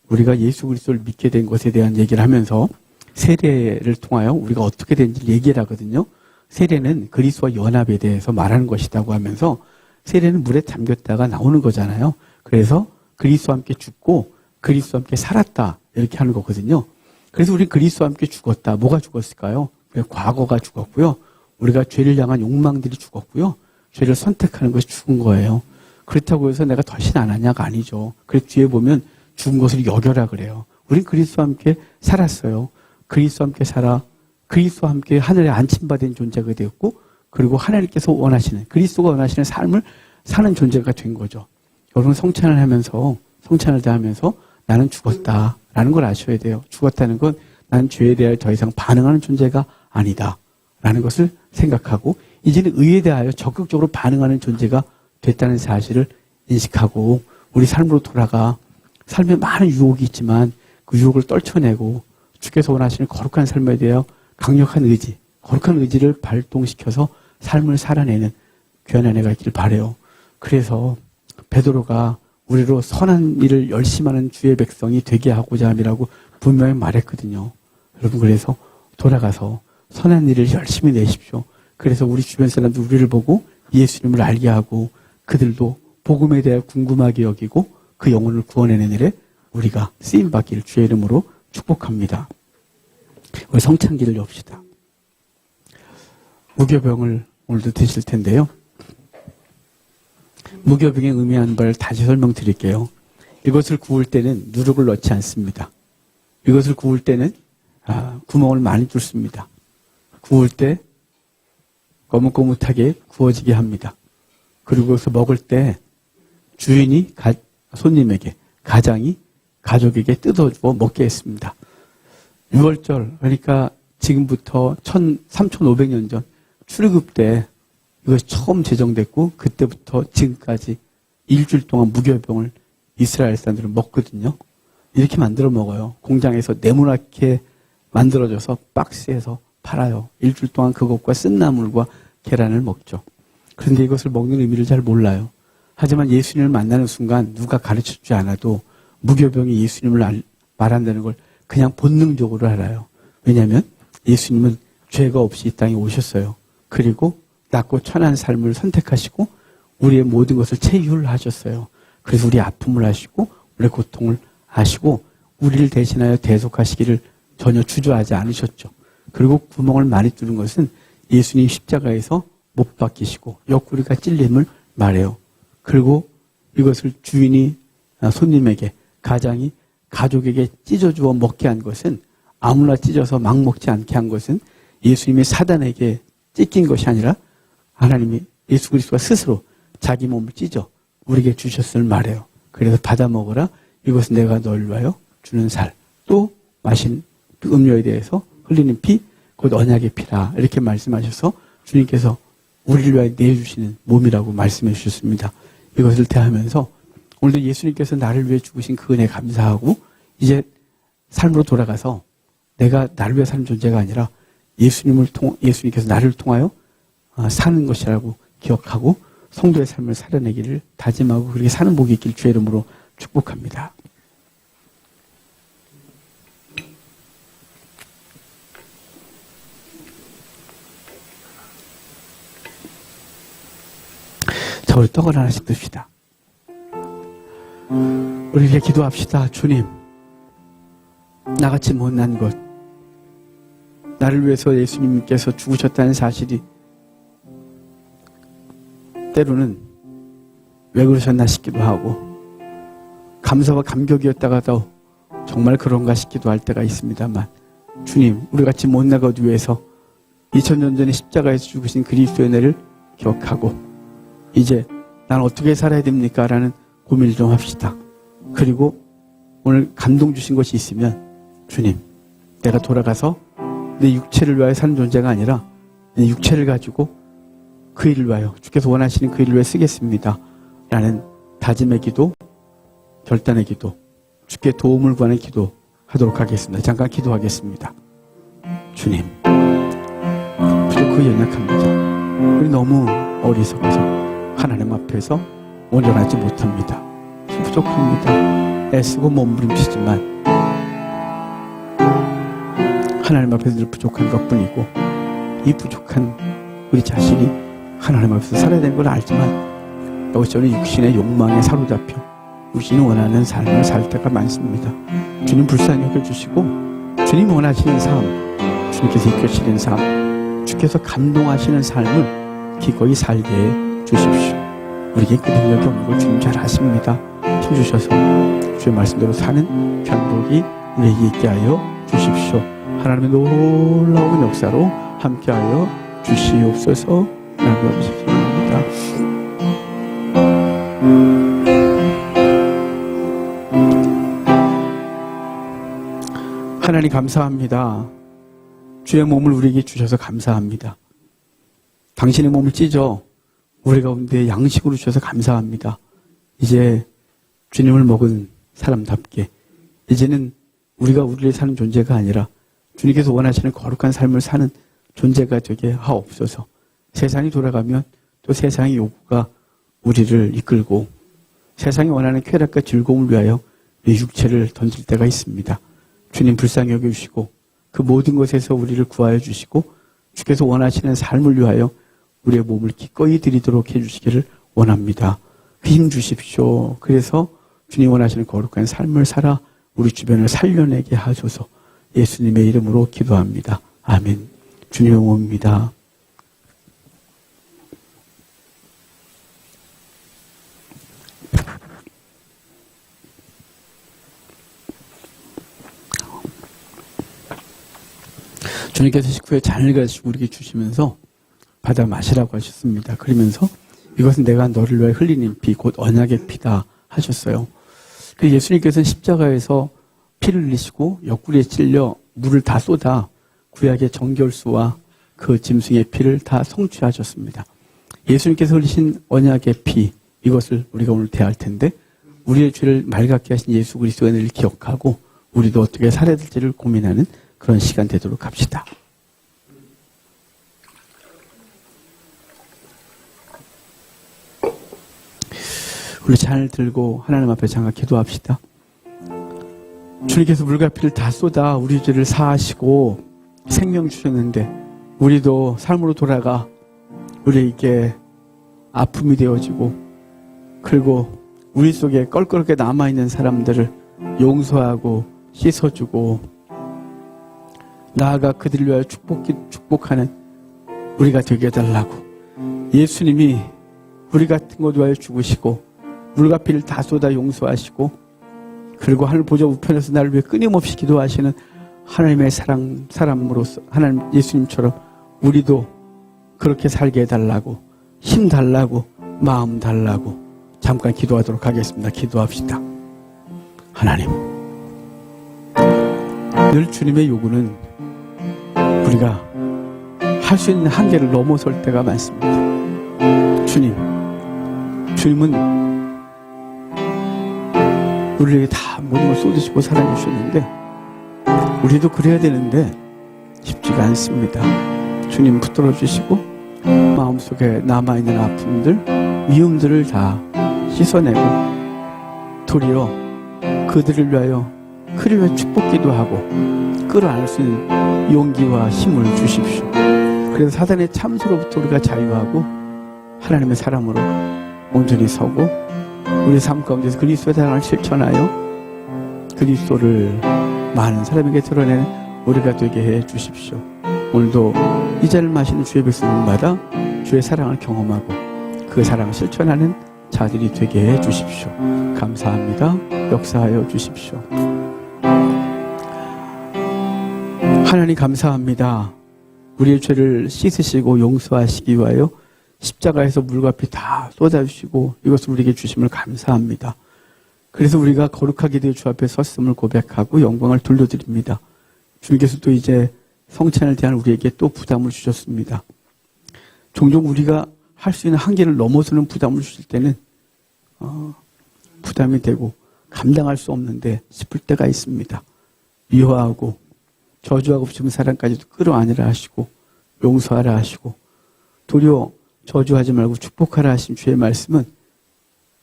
우리가 예수 그리스도를 믿게 된 것에 대한 얘기를 하면서 세례를 통하여 우리가 어떻게 된지 얘기를 하거든요. 세례는 그리스도와 연합에 대해서 말하는 것이라고 하면서 세례는 물에 잠겼다가 나오는 거잖아요. 그래서 그리스도와 함께 죽고 그리스도와 함께 살았다 이렇게 하는 거거든요. 그래서 우리 그리스도와 함께 죽었다. 뭐가 죽었을까요? 과거가 죽었고요. 우리가 죄를 향한 욕망들이 죽었고요. 죄를 선택하는 것이 죽은 거예요. 그렇다고 해서 내가 더 신 안 하냐가 아니죠. 그래서 뒤에 보면 죽은 것을 여겨라 그래요. 우린 그리스도와 함께 살았어요. 그리스도와 함께 살아 그리스도와 함께 하늘에 안침받은 존재가 되었고 그리고 하나님께서 원하시는 그리스도가 원하시는 삶을 사는 존재가 된 거죠. 여러분 성찬을 하면서 성찬을 다하면서 나는 죽었다라는 걸 아셔야 돼요. 죽었다는 건 난 죄에 대하여 더 이상 반응하는 존재가 아니다라는 것을 생각하고 이제는 의에 대하여 적극적으로 반응하는 존재가 됐다는 사실을 인식하고 우리 삶으로 돌아가 삶에 많은 유혹이 있지만 그 유혹을 떨쳐내고 주께서 원하시는 거룩한 삶에 대하여 강력한 의지, 거룩한 의지를 발동시켜서 삶을 살아내는 귀한 은혜가 있길 바라요. 그래서 베드로가 우리로 선한 일을 열심히 하는 주의 백성이 되게 하고자 함이라고 분명히 말했거든요. 여러분 그래서 돌아가서 선한 일을 열심히 내십시오. 그래서 우리 주변 사람들 우리를 보고 예수님을 알게 하고 그들도 복음에 대해 궁금하게 여기고 그 영혼을 구원해내는 일에 우리가 쓰임받기를 주의 이름으로 축복합니다. 우리 성찬기를 엽시다. 무교병을 오늘도 드실 텐데요. 무교병에 의미하는 바를 다시 설명드릴게요. 이것을 구울 때는 누룩을 넣지 않습니다. 이것을 구울 때는 구멍을 많이 뚫습니다. 구울 때 거뭇거뭇하게 구워지게 합니다. 그리고 그것을 먹을 때 주인이 손님에게, 가장이 가족에게 뜯어주어 먹게 했습니다. 6월절, 그러니까 지금부터 3,500년 전 출애굽 때 이것이 처음 제정됐고 그때부터 지금까지 일주일 동안 무교병을 이스라엘 사람들은 먹거든요. 이렇게 만들어 먹어요. 공장에서 네모나게 만들어져서 박스에서 팔아요. 일주일 동안 그것과 쓴나물과 계란을 먹죠. 그런데 이것을 먹는 의미를 잘 몰라요. 하지만 예수님을 만나는 순간 누가 가르쳐주지 않아도 무교병이 예수님을 말한다는 걸 그냥 본능적으로 알아요. 왜냐하면 예수님은 죄가 없이 이 땅에 오셨어요. 그리고 낮고 천한 삶을 선택하시고 우리의 모든 것을 체휼하셨어요. 그래서 우리의 아픔을 아시고 우리의 고통을 아시고 우리를 대신하여 대속하시기를 전혀 주저하지 않으셨죠. 그리고 구멍을 많이 뚫는 것은 예수님 십자가에서 못 박히시고 옆구리가 찔림을 말해요. 그리고 이것을 주인이 손님에게, 가장이 가족에게 찢어주어 먹게 한 것은, 아무나 찢어서 막 먹지 않게 한 것은 예수님이 사단에게 찢긴 것이 아니라 하나님이 예수 그리스도가 스스로 자기 몸을 찢어 우리에게 주셨음을 말해요. 그래서 받아 먹어라. 이것은 내가 너를 위하여 주는 살. 또 마신 음료에 대해서 흘리는 피, 곧 언약의 피라. 이렇게 말씀하셔서 주님께서 우리를 위하여 내주시는 몸이라고 말씀해 주셨습니다. 이것을 대하면서 오늘도 예수님께서 나를 위해 죽으신 그 은혜 감사하고 이제 삶으로 돌아가서 내가 나를 위해 사는 존재가 아니라 예수님께서 나를 통하여 사는 것이라고 기억하고 성도의 삶을 살아내기를 다짐하고 그렇게 사는 복이 있길 주의 이름으로 축복합니다. 자, 우리 떡을 하나씩 듭시다. 우리 이렇게 기도합시다. 주님, 나같이 못난 것, 나를 위해서 예수님께서 죽으셨다는 사실이 때로는 왜 그러셨나 싶기도 하고 감사와 감격이었다가도 정말 그런가 싶기도 할 때가 있습니다만, 주님, 우리같이 못난 것 위해서 2000년 전에 십자가에서 죽으신 그리스도의 은혜를 기억하고 이제 난 어떻게 살아야 됩니까? 라는 고민을 좀 합시다. 그리고 오늘 감동 주신 것이 있으면, 주님, 내가 돌아가서 내 육체를 위하여 사는 존재가 아니라 내 육체를 가지고 그 일을 위하여, 주께서 원하시는 그 일을 위해 쓰겠습니다. 라는 다짐의 기도, 결단의 기도, 주께 도움을 구하는 기도 하도록 하겠습니다. 잠깐 기도하겠습니다. 주님, 부족하고 연약합니다. 우리 너무 어리석어서 하나님 앞에서 온전하지 못합니다. 부족합니다. 애쓰고 몸부림치지만 하나님 앞에서 늘 부족한 것뿐이고, 이 부족한 우리 자신이 하나님 앞에서 살아야 되는 걸 알지만 여기서 저는 육신의 욕망에 사로잡혀 육신이 원하는 삶을 살 때가 많습니다. 주님 불쌍히 여겨주시고 주님 원하시는 삶, 주님께서 이끄시는 삶, 주께서 감동하시는 삶을 기꺼이 살게 해 주십시오. 우리에게 그 능력이 없는 걸 주님 잘 아십니다. 힘주셔서 주의 말씀대로 사는 편복이 우리에게 있게 하여 주십시오. 하나님의 놀라운 역사로 함께하여 주시옵소서. 하나님 아버지 기도합니다. 하나님 감사합니다. 주의 몸을 우리에게 주셔서 감사합니다. 당신의 몸을 찢어 우리 가운데 양식으로 주셔서 감사합니다. 이제 주님을 먹은 사람답게 이제는 우리가 우리를 사는 존재가 아니라 주님께서 원하시는 거룩한 삶을 사는 존재가 되게 하옵소서. 세상이 돌아가면 또 세상의 요구가 우리를 이끌고 세상이 원하는 쾌락과 즐거움을 위하여 내 육체를 던질 때가 있습니다. 주님 불쌍히 여겨주시고 그 모든 것에서 우리를 구하여 주시고 주께서 원하시는 삶을 위하여 우리의 몸을 기꺼이 드리도록 해주시기를 원합니다. 그 힘 주십시오. 그래서 주님 원하시는 거룩한 삶을 살아 우리 주변을 살려내게 하소서. 예수님의 이름으로 기도합니다. 아멘. 주님의 몸입니다. 주님께서 식후에 잔을 가지고 우리에게 주시면서 받아 마시라고 하셨습니다. 그러면서 이것은 내가 너를 위하여 흘리는 피, 곧 언약의 피다 하셨어요. 그 예수님께서는 십자가에서 피를 흘리시고 옆구리에 찔려 물을 다 쏟아 구약의 정결수와 그 짐승의 피를 다 성취하셨습니다. 예수님께서 흘리신 언약의 피, 이것을 우리가 오늘 대할 텐데 우리의 죄를 맑게 하신 예수 그리스도의 은혜를 기억하고 우리도 어떻게 살아야 될지를 고민하는 그런 시간 되도록 합시다. 우리 잔을 들고 하나님 앞에 잠깐 기도합시다. 주님께서 물과 피를 다 쏟아 우리 죄를 사하시고 생명 주셨는데 우리도 삶으로 돌아가 우리에게 아픔이 되어지고 그리고 우리 속에 껄끄럽게 남아있는 사람들을 용서하고 씻어주고 나아가 그들을 위하여 축복하는 우리가 되게 해달라고 예수님이 우리 같은 것 위하여 죽으시고 물과 피를 다 쏟아 용서하시고 그리고 하늘 보좌 우편에서 나를 위해 끊임없이 기도하시는 하나님의 사람으로서 하나님 예수님처럼 우리도 그렇게 살게 해달라고 힘 달라고 마음 달라고 잠깐 기도하도록 하겠습니다. 기도합시다. 하나님, 늘 주님의 요구는 우리가 할 수 있는 한계를 넘어설 때가 많습니다. 주님은 우리에게 다 모든 걸 쏟으시고 사랑해 주셨는데 우리도 그래야 되는데 쉽지가 않습니다. 주님 붙들어 주시고 마음속에 남아있는 아픔들, 미움들을 다 씻어내고 도리어 그들을 위하여 그리워 축복기도 하고 끌어안을 수 있는 용기와 힘을 주십시오. 그래서 사단의 참소로부터 우리가 자유하고 하나님의 사람으로 온전히 서고 우리 삶 가운데서 그리스도의 사랑을 실천하여 그리스도를 많은 사람에게 드러내는 우리가 되게 해 주십시오. 오늘도 이 잔을 마시는 주의 백성들마다 주의 사랑을 경험하고 그 사랑을 실천하는 자들이 되게 해 주십시오. 감사합니다. 역사하여 주십시오. 하나님 감사합니다. 우리의 죄를 씻으시고 용서하시기 위하여 십자가에서 물과 피 다 쏟아주시고 이것을 우리에게 주심을 감사합니다. 그래서 우리가 거룩하게 되어 주 앞에 섰음을 고백하고 영광을 돌려드립니다. 주님께서도 이제 성찬을 대한 우리에게 또 부담을 주셨습니다. 종종 우리가 할 수 있는 한계를 넘어서는 부담을 주실 때는 부담이 되고 감당할 수 없는데 싶을 때가 있습니다. 미워하고 저주하고 붙이는 사람까지도 끌어안으라 하시고 용서하라 하시고 도리어 저주하지 말고 축복하라 하신 주의 말씀은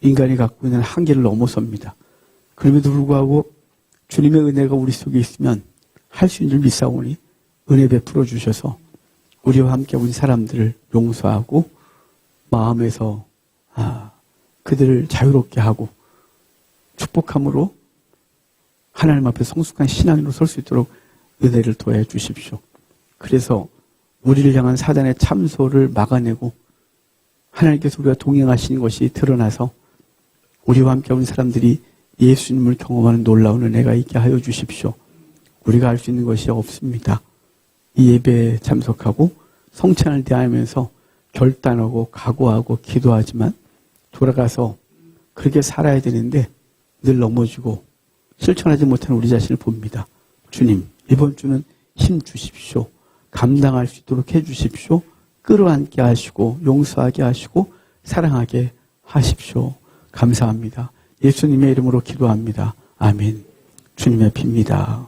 인간이 갖고 있는 한계를 넘어섭니다. 그럼에도 불구하고 주님의 은혜가 우리 속에 있으면 할 수 있는 줄 믿사오니 은혜 베풀어 주셔서 우리와 함께 온 사람들을 용서하고 마음에서 그들을 자유롭게 하고 축복함으로 하나님 앞에 성숙한 신앙으로 설 수 있도록 은혜를 더해 주십시오. 그래서 우리를 향한 사단의 참소를 막아내고 하나님께서 우리가 동행하시는 것이 드러나서 우리와 함께 온 사람들이 예수님을 경험하는 놀라운 은혜가 있게 하여 주십시오. 우리가 할 수 있는 것이 없습니다. 이 예배에 참석하고 성찬을 대하면서 결단하고 각오하고 기도하지만 돌아가서 그렇게 살아야 되는데 늘 넘어지고 실천하지 못하는 우리 자신을 봅니다. 주님, 이번 주는 힘 주십시오. 감당할 수 있도록 해 주십시오. 끌어안게 하시고 용서하게 하시고 사랑하게 하십시오. 감사합니다. 예수님의 이름으로 기도합니다. 아멘. 주님의 피입니다.